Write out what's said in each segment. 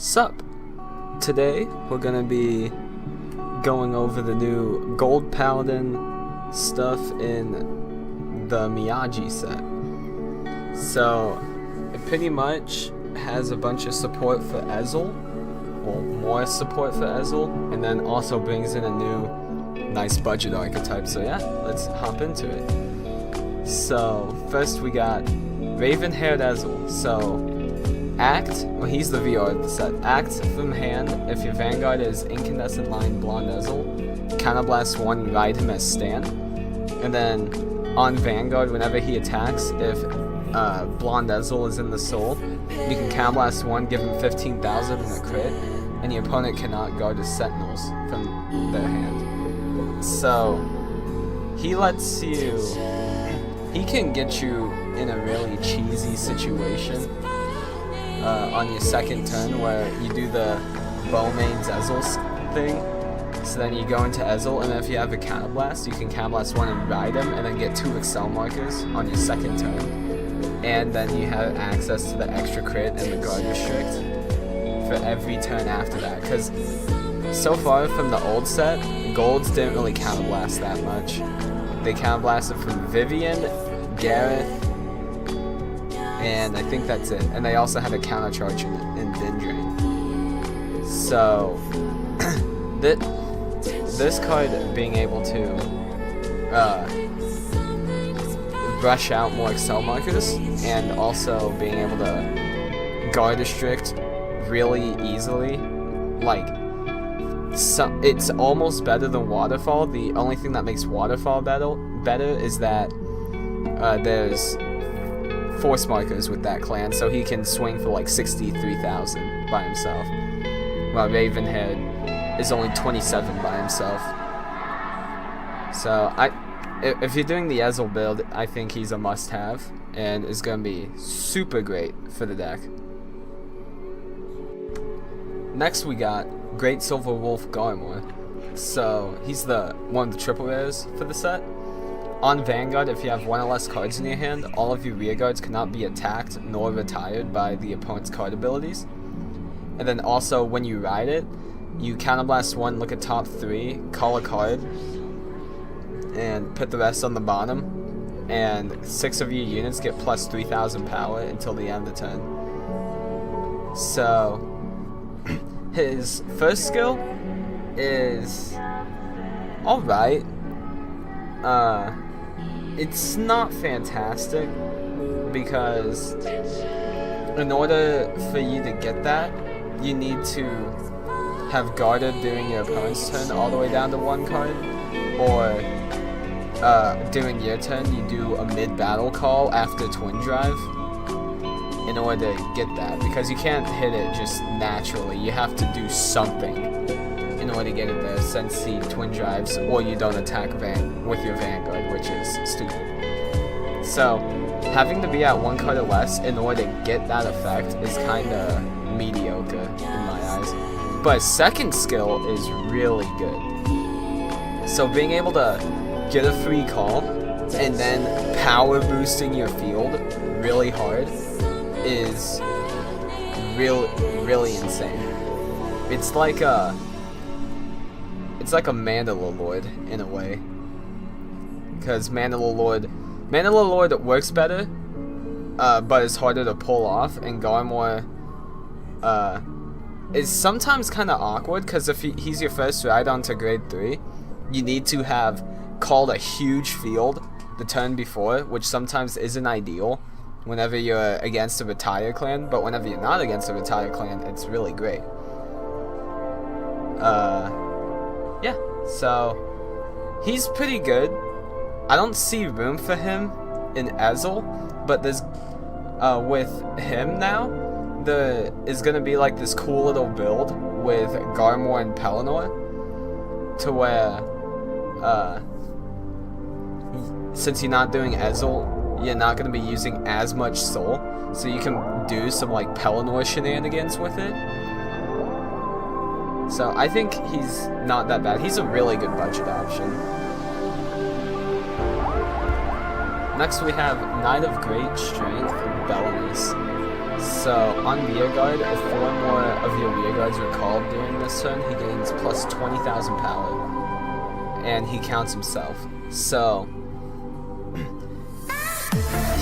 Sup? Today we're gonna be going over the new Gold Paladin stuff in the Miyaji set. So it pretty much has a bunch of support for Ezel, well, more support for Ezel, and then also brings in a new nice budget archetype. So yeah, let's hop into it. So first we got Raven-haired Ezel. So Act, well, he's the VR of the set. Act from hand, if your Vanguard is Incandescent Line Blonde Ezel, Counterblast 1, ride him as Stan. And then on Vanguard, whenever he attacks, if Blonde Ezel is in the soul, you can Counterblast 1, give him 15,000 and a crit, and your opponent cannot guard his Sentinels from their hand. So he lets you, he can get you in a really cheesy situation on your second turn, where you do the Bowmane's Ezel thing. So then you go into Ezel, and then if you have a Counterblast, you can Counterblast 1 and ride him, and then get 2 Excel markers on your second turn. And then you have access to the extra crit and the guard restrict for every turn after that. Because so far from the old set, Golds didn't really Counterblast that much. They Counterblasted from Vivian, Gareth, and I think that's it. And they also had a counter charge in Dindrain. So this card being able to brush out more Excel markers, and also being able to guard restrict really easily, like it's almost better than Waterfall. The only thing that makes Waterfall better is that there's force markers with that clan, so he can swing for like 63,000 by himself, while Raven-haired is only 27 by himself. So if you're doing the Ezel build, I think he's a must-have, and is going to be super great for the deck. Next we got Great Silver Wolf Garmor. So he's one of the triple rares for the set. On Vanguard, if you have 1 or less cards in your hand, all of your rear guards cannot be attacked nor retired by the opponent's card abilities. And then also, when you ride it, you Counterblast 1, look at top 3, call a card, and put the rest on the bottom. And 6 of your units get plus 3,000 power until the end of the turn. So his first skill is alright. It's not fantastic, because in order for you to get that, you need to have guarded during your opponent's turn all the way down to 1 card, or during your turn you do a mid-battle call after Twin Drive in order to get that, because you can't hit it just naturally. You have to do something in order to get it there, since he Twin Drives, or you don't attack with your Vanguard, which is stupid. So having to be at 1 card or less in order to get that effect is kinda mediocre in my eyes. But second skill is really good. So being able to get a free call and then power boosting your field really hard is really insane. It's like a Mandala Lord in a way, because Mandala Lord works better, but is harder to pull off, and Garmor is sometimes kind of awkward, because if he's your first ride onto grade 3, you need to have called a huge field the turn before, which sometimes isn't ideal whenever you're against a retire clan, but whenever you're not against a retire clan, it's really great. Yeah, so he's pretty good. I don't see room for him in Ezel, but there's with him now, there is gonna be like this cool little build with Garmor and Pelennor, to where since you're not doing Ezel, you're not gonna be using as much soul, so you can do some like Pelennor shenanigans with it. So I think he's not that bad. He's a really good budget option. Next we have Knight of Great Strength, Bellamus. So on rear guard, if 4 more of your rear guards recalled during this turn, he gains plus 20,000 power. And he counts himself. So,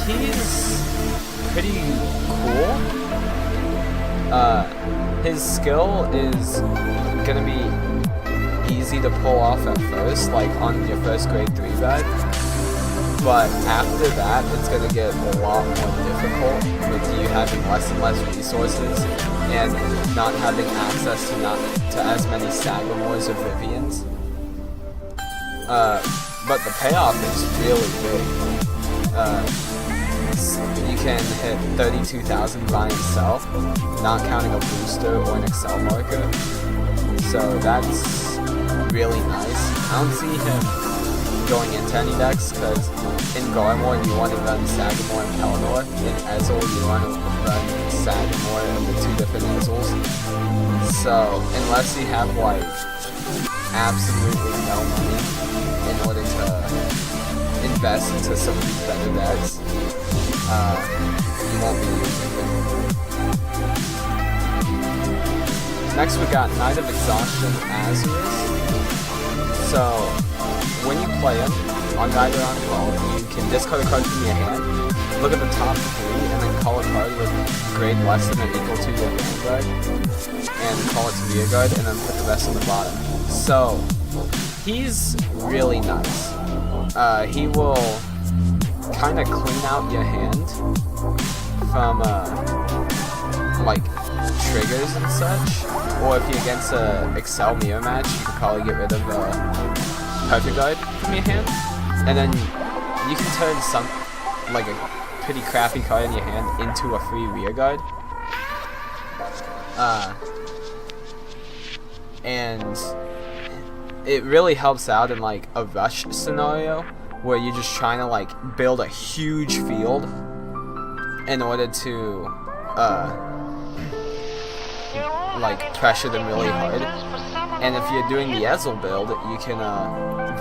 he's pretty cool. His skill is gonna be easy to pull off at first, like on your first grade 3 guide. But after that, it's gonna get a lot more difficult with you having less and less resources and not having access to as many Sagamores or Vivians. But the payoff is really big. You can hit 32,000 by himself, not counting a booster or an Excel marker. So that's really nice. I don't see him going into any decks, because in Garmor you want to run Sagamore and Pelennor. In Ezel you want to run Sagamore and the 2 different Ezels. So unless you have like absolutely no money in order to invest into some of these better decks, you won't be using it. Next we got Knight of Exhaustion Azurus. So when you play him, on Guide or on Call, you can discard a card from your hand, look at the top 3, and then call a card with grade less than or equal to your Vanguard, and call it to rear guard, and then put the rest on the bottom. So, he's really nice. He will kind of clean out your hand from, like, triggers and such, or if you're against a Excel mirror match, you can probably get rid of, Perfect Guard from your hand, and then you can turn some, like a pretty crappy card in your hand into a free rear guard. And it really helps out in like a rush scenario where you're just trying to like build a huge field in order to like pressure them really hard. And if you're doing the Ezel build, you can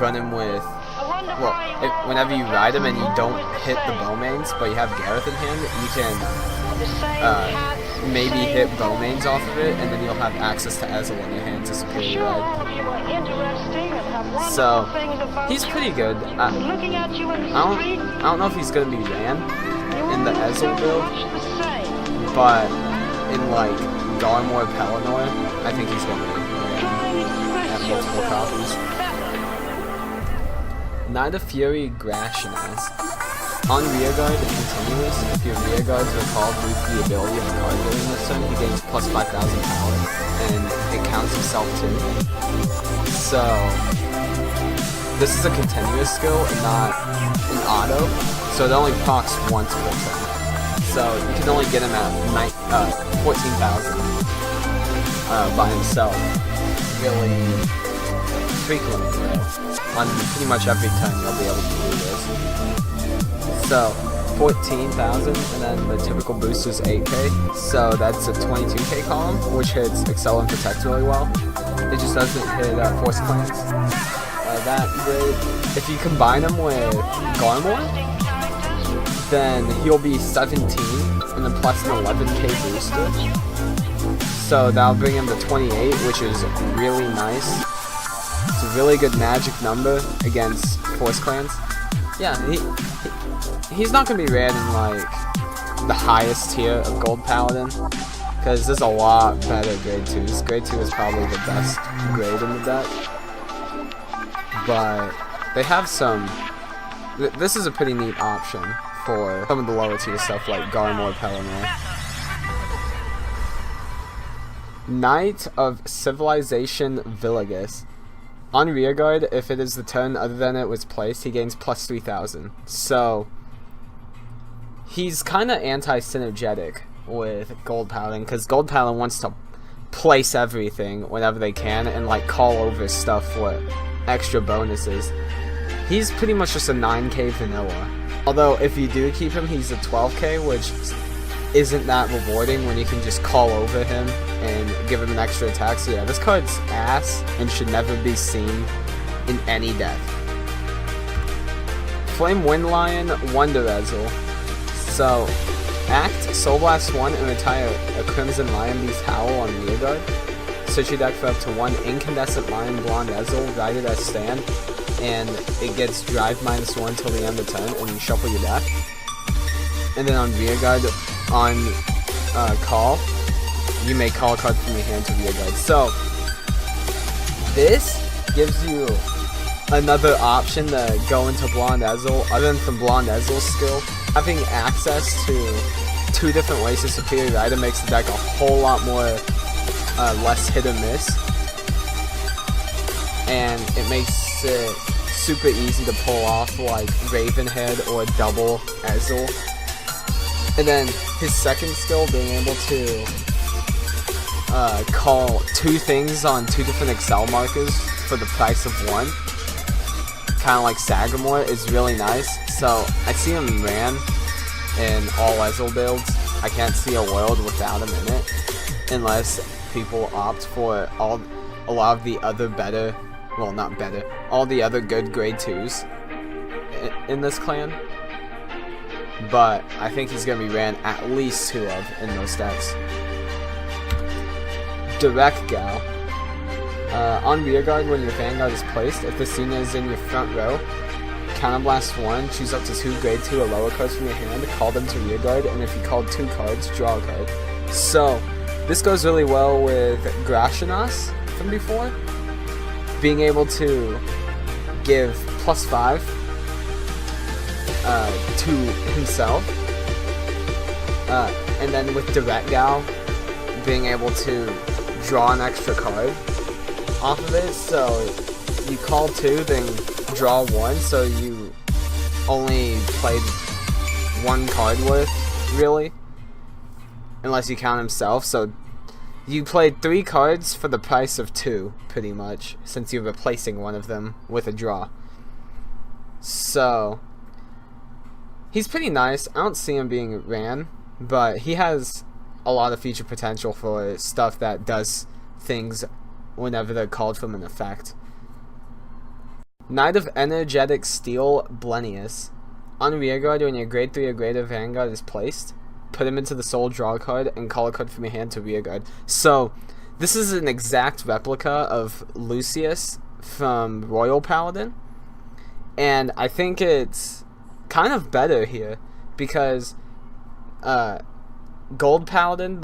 run him with, well, whenever you ride him and you don't hit the Bowmains, but you have Gareth in hand, you can maybe hit Bowmains off of it, and then you'll have access to Ezel in your hand to superior ride. So, he's pretty good. I don't know if he's going to be ran in the Ezel build, but in like Garmor Pelennor, I think he's going to be at multiple copies. Knight of Fury Gratianas. On rear guard and continuous, if your rear guards recall with the ability of the card during this turn, he gains plus 5,000 power, and it counts himself too. So, this is a continuous skill and not an auto, so it only procs once per turn. So, you can only get him at 14,000 by himself. Really frequently, though. On pretty much every turn, you'll be able to do this. So, 14,000, and then the typical boost is 8k, so that's a 22k column, which hits Excel and Protect really well. It just doesn't hit Force Clans that great. If you combine him with Garmor, then he'll be 17, and then plus an 11k booster. So that'll bring him to 28, which is really nice. It's a really good magic number against Force Clans. Yeah, he's not going to be ran in like the highest tier of Gold Paladin, because there's a lot better grade 2s. Grade 2 is probably the best grade in the deck. But they have some... This is a pretty neat option for some of the lower tier stuff like Garmor Pelennor. Knight of Civilization Villagis. On rearguard, if it is the turn other than it was placed, he gains plus 3,000. So, he's kind of anti-synergetic with Gold Paladin, because Gold Paladin wants to place everything whenever they can and like call over stuff for extra bonuses. He's pretty much just a 9k vanilla. Although, if you do keep him, he's a 12k, which isn't that rewarding when you can just call over him and give him an extra attack. So yeah, this card's ass and should never be seen in any deck. Flame Wind Lion, Wonder Ezel. So, act Soul Blast 1 and retire a Crimson Lion Beast Howl on rearguard. Vanguard. Search your deck for up to 1 Incandescent Lion Blonde Ezel, write it as stand, and it gets drive -1 till the end of the turn, and you shuffle your deck. And then on Rearguard, on call, you may call a card from your hand to Rearguard. So, this gives you another option to go into Blonde Ezel, other than from Blonde Ezel's skill. Having access to 2 different ways to superior item makes the deck a whole lot more less hit or miss, and it makes it super easy to pull off like Ravenhead or double Ezel. And then his second skill, being able to call 2 things on 2 different Excel markers for the price of 1, kind of like Sagamore, is really nice. So I see him ran in all Ezel builds. I can't see a world without him in it, unless people opt for a lot of the other better, well, not better, all the other good grade 2s in this clan. But I think he's going to be ran at least 2 of in those decks. Direct Gal. On Rearguard, when your Vanguard is placed, if the scene is in your front row, Counterblast 1, choose up to 2 grade 2 or lower cards from your hand, call them to Rearguard, and if you called 2 cards, draw a card. So, this goes really well with Grashanas from before, being able to give +5 to himself, and then with Direct Gal, being able to draw an extra card off of it. So you call 2, then draw 1, so you only played 1 card worth, really, unless you count himself. So you played 3 cards for the price of 2, pretty much, since you're replacing one of them with a draw. So he's pretty nice. I don't see him being ran, but he has a lot of future potential for stuff that does things whenever they're called from an effect. Knight of Energetic Steel, Blenius. On Rearguard, when your grade 3 or greater Vanguard is placed, put him into the soul, draw a card, and call a card from your hand to Rearguard. So, this is an exact replica of Lucius from Royal Paladin, and I think it's kind of better here, because Gold Paladin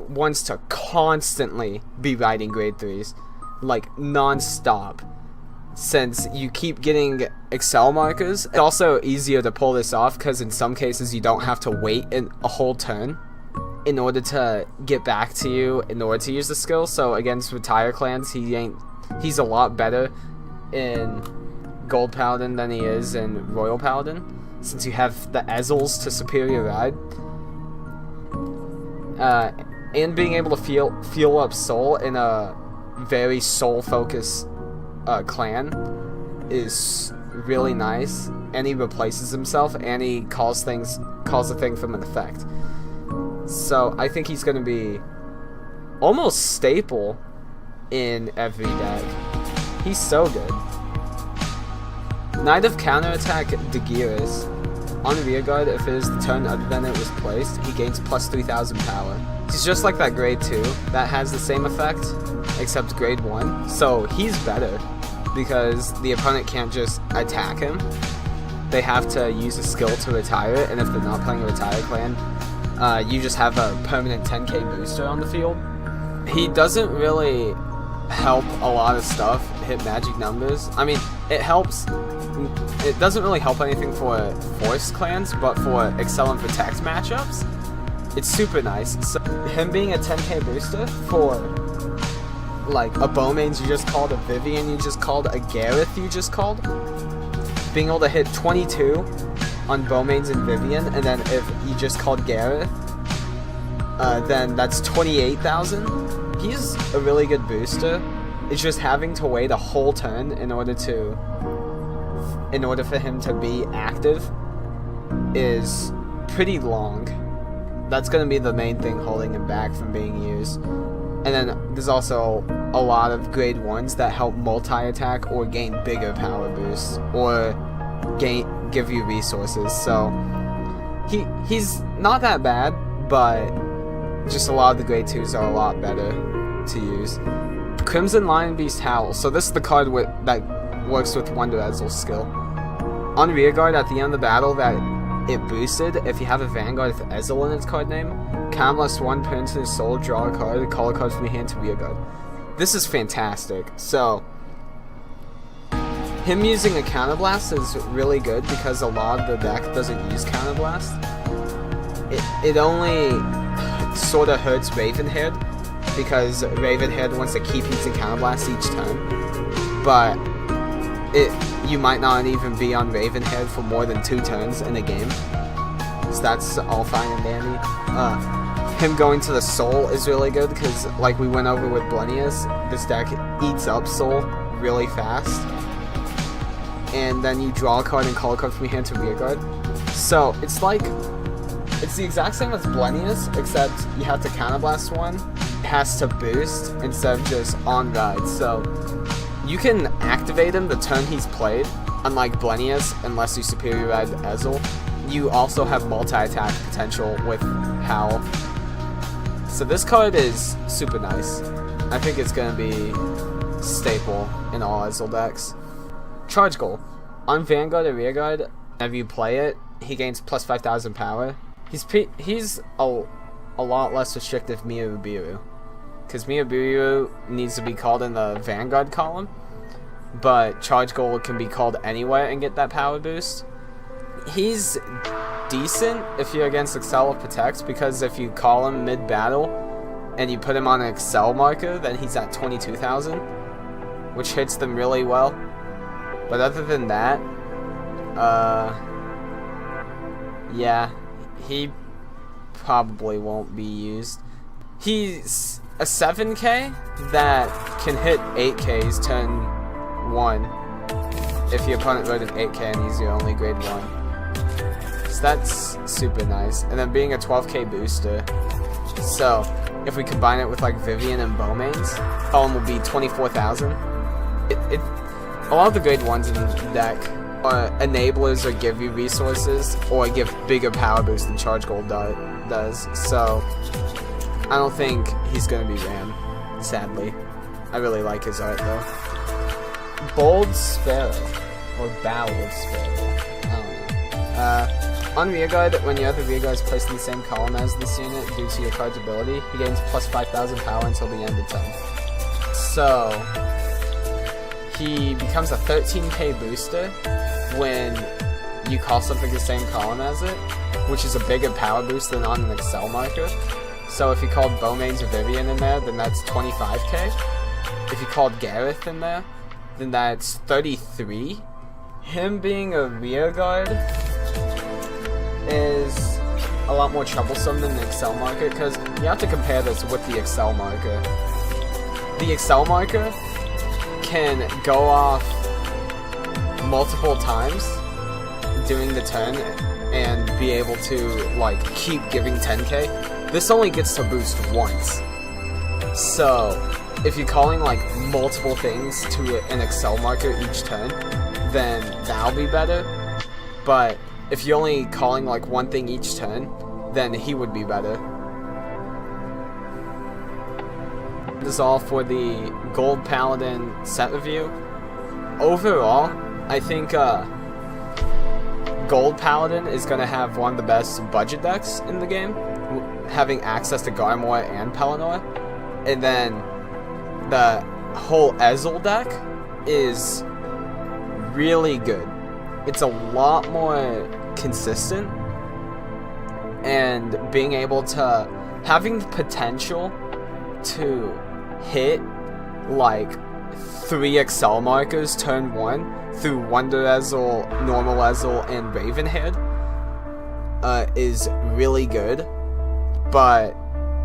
wants to constantly be riding grade 3s, like non-stop, since you keep getting Excel markers. It's also easier to pull this off because in some cases you don't have to wait a whole turn in order to get back to you in order to use the skill. So against retire clans, he's a lot better in Gold Paladin than he is in Royal Paladin, since you have the Ezels to superior ride. And being able to fuel up soul in a very soul focused clan is really nice, and he replaces himself, and he calls a thing from an effect. So I think he's going to be almost staple in every deck. He's so good. Knight of Counterattack, Dagiris. On Rearguard, if it is the turn other than it was placed, he gains plus 3,000 power. He's just like that grade 2 that has the same effect, except grade 1. So he's better, because the opponent can't just attack him. They have to use a skill to retire it, and if they're not playing a retire clan, you just have a permanent 10k booster on the field. He doesn't really help a lot of stuff hit magic numbers. I mean, it helps. It doesn't really help anything for force clans, but for Excel and Protect matchups, it's super nice. So him being a 10k booster for like a Bowmains you just called, a Vivian you just called, a Gareth you just called, being able to hit 22 on Bowmains and Vivian, and then if you just called Gareth, then that's 28,000. He's a really good booster. It's just having to wait a whole turn in order for him to be active is pretty long. That's going to be the main thing holding him back from being used. And then there's also a lot of grade 1s that help multi-attack or gain bigger power boosts or give you resources. So he's not that bad, but just a lot of the grade 2s are a lot better. to use. Crimson Lion Beast Howl. So this is the card that works with Wonder Ezel's skill. On rearguard at the end of the battle that it boosted, if you have a Vanguard with Ezel in its card name, countless one, put into the soul, draw a card, call a card from your hand to rearguard. This is fantastic. So him using a Counterblast is really good because a lot of the deck doesn't use Counterblast. It only sort of hurts Ravenhead because Ravenhead wants to keep using Counterblast each turn, but you might not even be on Ravenhead for more than 2 turns in a game, so that's all fine and dandy. Him going to the Soul is really good because, like we went over with Blunnius, this deck eats up Soul really fast, and then you draw a card and call a card from your hand to rearguard. So it's the exact same as Blunnius, except you have to Counterblast one. It has to boost instead of just on ride. So you can activate him the turn he's played, unlike Blunnius, unless you superior ride Ezel. You also have multi-attack potential with Howl. So this card is super nice. I think it's going to be staple in all Ezel decks. Charge Goal. On Vanguard or Rearguard, whenever you play it, he gains plus 5,000 power. He's a lot less restrictive Miyaji, because Miyaji needs to be called in the Vanguard column, but Charge Goal can be called anywhere and get that power boost. He's decent if you're against Excel or Protects, because if you call him mid-battle and you put him on an Excel marker, then he's at 22,000, which hits them really well. But other than that, yeah, he probably won't be used. He's a 7k that can hit 8ks turn 1 if your opponent wrote an 8k and he's your only grade 1. So that's super nice. And then being a 12k booster, so if we combine it with like Vivian and Bowmains, column will be 24,000. A lot of the grade 1s in the deck are enablers or give you resources or give bigger power boost than Charge Gold does, so I don't think he's going to be ran, sadly. I really like his art though. Bold Sparrow, or Bowled Sparrow, I don't know. On rearguard, when your other rearguard is placed in the same column as this unit due to your card's ability, he gains plus 5,000 power until the end of turn. So he becomes a 13k booster when you call something the same column as it, which is a bigger power boost than on an Excel marker. So if you called Bowmains or Vivian in there, then that's 25k. If you called Gareth in there, then that's 33. Him being a rearguard is a lot more troublesome than the Excel marker, because you have to compare this with the Excel marker. The Excel marker can go off multiple times during the turn and be able to like keep giving 10k. This only gets to boost once. So if you're calling like multiple things to an Excel marker each turn, then that'll be better. But if you're only calling like one thing each turn, then he would be better. This is all for the Gold Paladin set review. Overall, I think Gold Paladin is going to have one of the best budget decks in the game, having access to Garmoire and Pelennor. And then the whole Ezel deck is really good. It's a lot more consistent, and being able to, having the potential to hit like 3 Excel markers turn 1 through Wonder Ezel, Normal Ezel, and Ravenhead is really good. But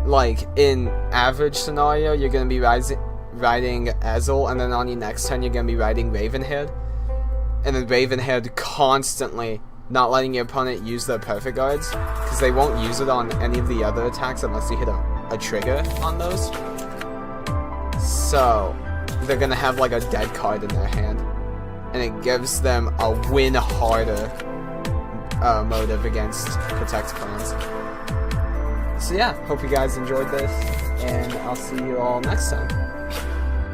like in average scenario, you're gonna be riding Ezel, and then on your next turn you're gonna be riding Ravenhead, and then Ravenhead constantly not letting your opponent use their perfect guards, because they won't use it on any of the other attacks unless you hit a trigger on those. So they're gonna have like a dead card in their hand, and it gives them a win harder motive against Protect clans. So yeah, hope you guys enjoyed this. and I'll see you all next time.